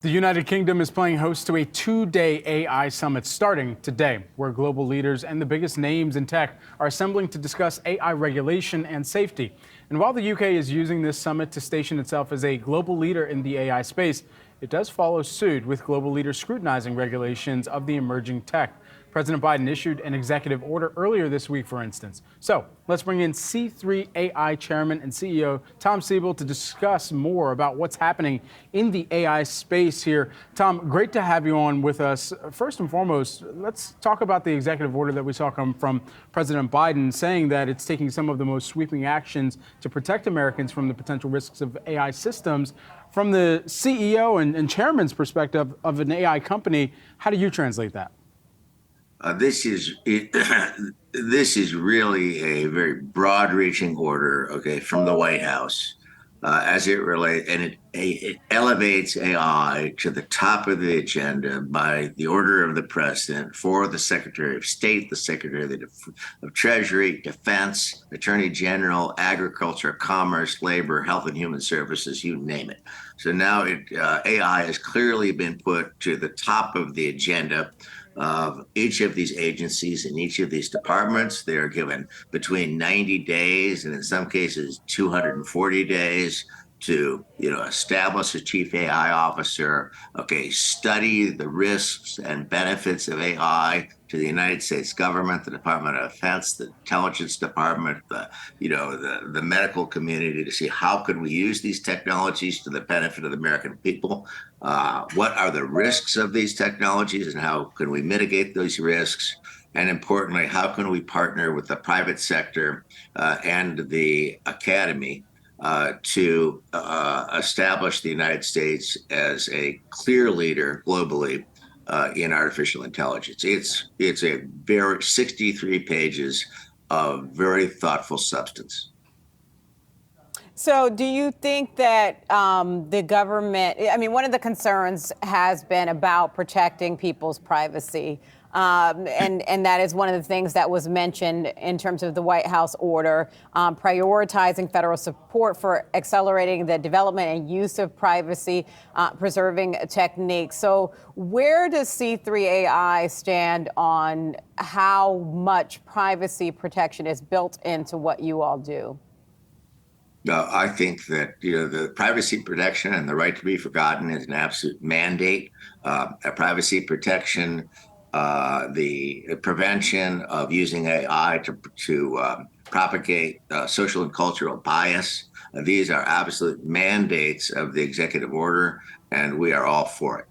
The United Kingdom is playing host to a two-day AI summit starting today, where global leaders and the biggest names in tech are assembling to discuss AI regulation and safety. And while the UK is using this summit to station itself as a global leader in the AI space, it does follow suit with global leaders scrutinizing regulations of the emerging tech. President Biden issued an executive order earlier this week, for instance. So let's bring in C3.ai Chairman and CEO Tom Siebel to discuss more about what's happening in the AI space here. Tom, great to have you on with us. First and foremost, let's talk about the executive order that we saw come from President Biden, saying that it's taking some of the most sweeping actions to protect Americans from the potential risks of AI systems. From the CEO and chairman's perspective of an AI company, how do you translate that? This is really a very broad-reaching order, okay, from the White House, as it relates, and it elevates AI to the top of the agenda by the order of the president for the Secretary of State, the Secretary of Treasury, Defense, Attorney General, Agriculture, Commerce, Labor, Health and Human Services, you name it. So now AI has clearly been put to the top of the agenda of each of these agencies and each of these departments. They are given between 90 days and in some cases 240 days to establish a chief AI officer, okay, study the risks and benefits of AI to the United States government, the Department of Defense, the Intelligence Department, the medical community, to see how can we use these technologies to the benefit of the American people. What are the risks of these technologies and how can we mitigate those risks? And importantly, how can we partner with the private sector and the academy to establish the United States as a clear leader globally in artificial intelligence. It's a very 63 pages of very thoughtful substance. So do you think that the government, I mean, one of the concerns has been about protecting people's privacy. And that is one of the things that was mentioned in terms of the White House order, prioritizing federal support for accelerating the development and use of privacy preserving techniques. So where does C3.ai stand on how much privacy protection is built into what you all do? I think that the privacy protection and the right to be forgotten is an absolute mandate. Privacy protection, the prevention of using AI to propagate social and cultural bias. These are absolute mandates of the executive order, and we are all for it.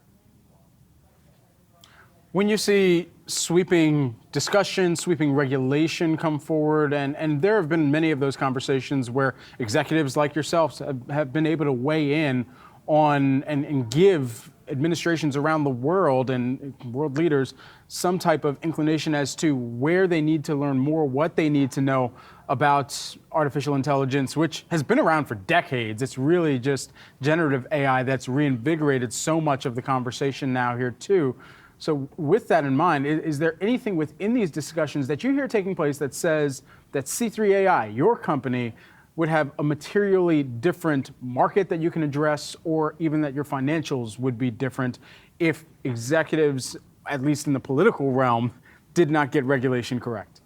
When you see sweeping discussion, sweeping regulation come forward, and there have been many of those conversations where executives like yourselves have been able to weigh in on and give administrations around the world and world leaders some type of inclination as to where they need to learn more, what they need to know about artificial intelligence, which has been around for decades. It's really just generative AI that's reinvigorated so much of the conversation now here too. So with that in mind, is there anything within these discussions that you hear taking place that says that C3.ai, your company, would have a materially different market that you can address, or even that your financials would be different if executives, at least in the political realm, did not get regulation correct?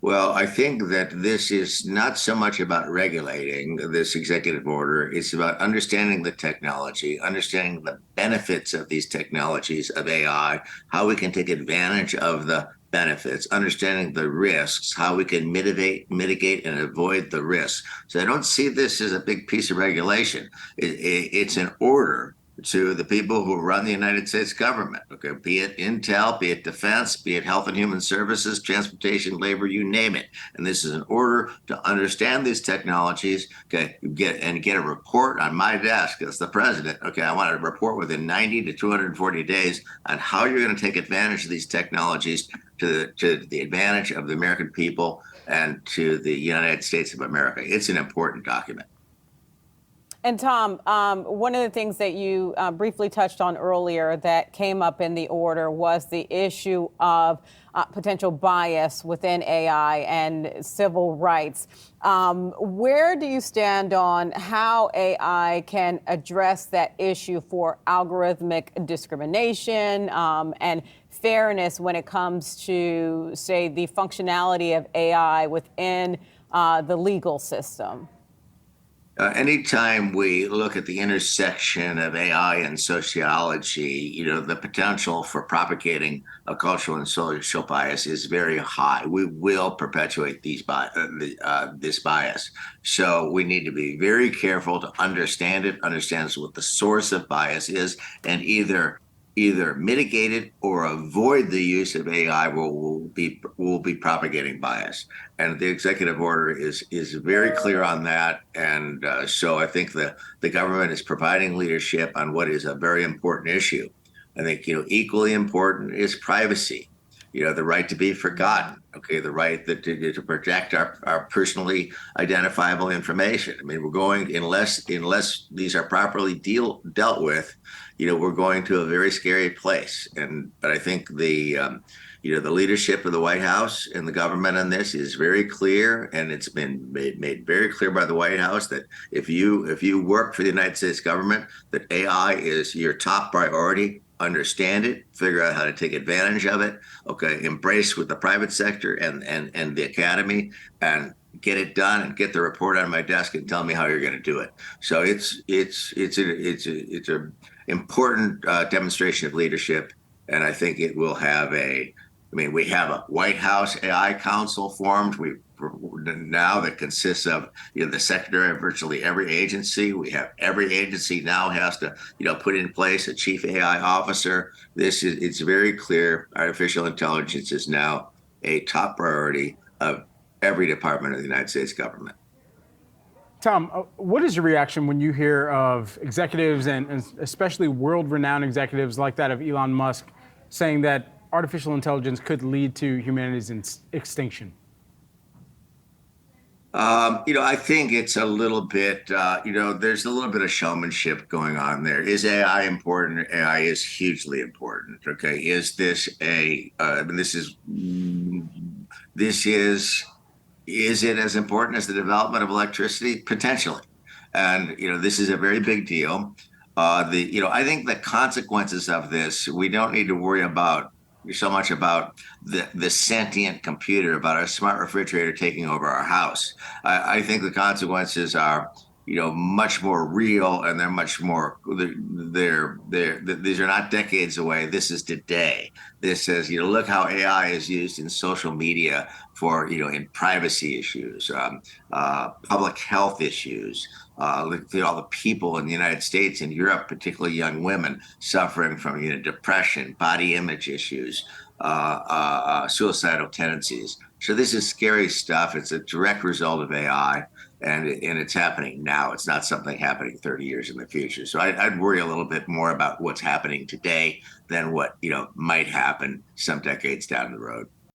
Well, I think that this is not so much about regulating this executive order. It's about understanding the technology, understanding the benefits of these technologies of AI, how we can take advantage of the benefits, understanding the risks, how we can mitigate and avoid the risks. So I don't see this as a big piece of regulation. It's an order to the people who run the United States government, okay, be it Intel, be it Defense, be it Health and Human Services, Transportation, Labor, you name it. And this is an order to understand these technologies, okay, get a report on my desk as the president. Okay, I want a report within 90 to 240 days on how you're going to take advantage of these technologies to the advantage of the American people and to the United States of America. It's an important document. And Tom, one of the things that you briefly touched on earlier that came up in the order was the issue of potential bias within AI and civil rights. Where do you stand on how AI can address that issue for algorithmic discrimination and fairness when it comes to, say, the functionality of AI within the legal system? Anytime we look at the intersection of AI and sociology, the potential for propagating a cultural and social bias is very high. We will perpetuate this bias. So we need to be very careful to understand it, understand what the source of bias is, and either mitigate it or avoid the use of AI will be propagating bias. And the executive order is very clear on that. And so I think the government is providing leadership on what is a very important issue. I think equally important is privacy. The right to be forgotten. Okay, the right to protect our personally identifiable information. I mean, we're going unless these are properly dealt with, we're going to a very scary place. But I think the leadership of the White House and the government on this is very clear, and it's been made very clear by the White House that if you work for the United States government, that AI is your top priority. Understand it, figure out how to take advantage of it. Okay, embrace with the private sector and the academy, and get it done and get the report on my desk and tell me how you're going to do it. So it's a important demonstration of leadership, and I think it will have we have a White House AI Council formed. Now that consists of the secretary of virtually every agency. We have every agency now has to put in place a chief AI officer. It's very clear. Artificial intelligence is now a top priority of every department of the United States government. Tom, what is your reaction when you hear of executives and especially world-renowned executives like that of Elon Musk saying that artificial intelligence could lead to humanity's extinction? I think it's a little bit, there's a little bit of showmanship going on there. Is AI important? AI is hugely important. Okay. Is this is it as important as the development of electricity? Potentially. And, this is a very big deal. I think the consequences of this, we don't need to worry about so much about the sentient computer, about a smart refrigerator taking over our house. I think the consequences are, much more real, and they're much more. These are not decades away. This is today. This is, look how AI is used in social media for, in privacy issues, public health issues. Look at all the people in the United States and Europe, particularly young women, suffering from depression, body image issues, suicidal tendencies. So this is scary stuff. It's a direct result of AI, and it's happening now. It's not something happening 30 years in the future. So I'd worry a little bit more about what's happening today than what might happen some decades down the road.